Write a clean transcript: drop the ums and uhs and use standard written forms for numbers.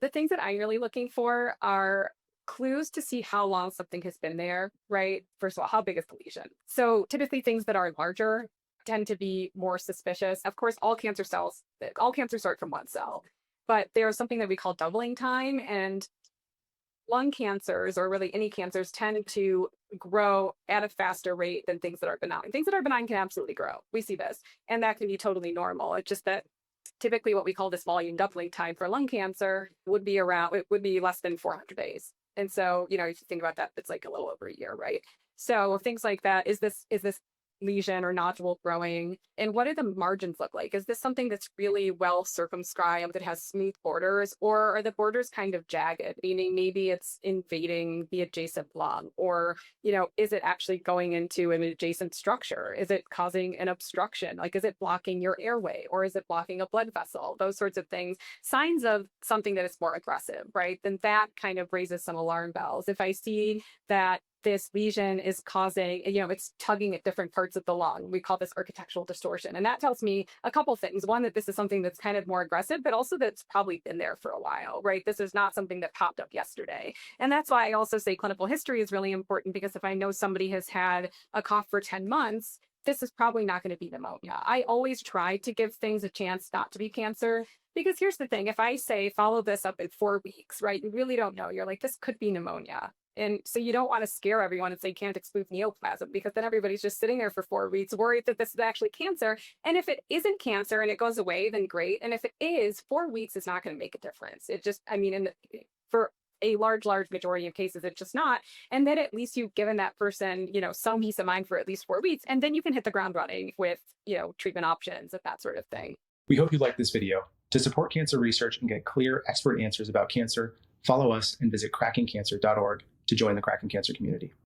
The things that I'm really looking for are clues to see how long something has been there, right? First of all, how big is the lesion? So typically things that are larger tend to be more suspicious. Of course, all cancers start from one cell, but there's something that we call doubling time, and lung cancers or really any cancers tend to grow at a faster rate than things that are benign. Things that are benign can absolutely grow. We see this, and that can be totally normal. It's just that typically what we call this volume doubling time for lung cancer it would be less than 400 days. And so, if you think about that, it's like a little over a year, right? So things like that, is this lesion or nodule growing? And what do the margins look like? Is this something that's really well circumscribed that has smooth borders, or are the borders kind of jagged, meaning maybe it's invading the adjacent lung, or is it actually going into an adjacent structure? Is it causing an obstruction? Like, is it blocking your airway, or is it blocking a blood vessel? Those sorts of things. Signs of something that is more aggressive, right? Then that kind of raises some alarm bells. If I see that this lesion is causing, it's tugging at different parts of the lung. We call this architectural distortion. And that tells me a couple things. One, that this is something that's kind of more aggressive, but also that's probably been there for a while, right? This is not something that popped up yesterday. And that's why I also say clinical history is really important, because if I know somebody has had a cough for 10 months, this is probably not going to be pneumonia. I always try to give things a chance not to be cancer. Because here's the thing, if I say follow this up in 4 weeks, right, you really don't know. You're like, this could be pneumonia. And so you don't want to scare everyone and say can't exclude neoplasm, because then everybody's just sitting there for 4 weeks worried that this is actually cancer. And if it isn't cancer and it goes away, then great. And if it is, 4 weeks is not going to make a difference. It just, I mean, for a large majority of cases, it's just not. And then at least you've given that person, some peace of mind for at least 4 weeks. And then you can hit the ground running with, treatment options and that sort of thing. We hope you liked this video. To support cancer research and get clear, expert answers about cancer, follow us and visit crackingcancer.org to join the Cracking Cancer community.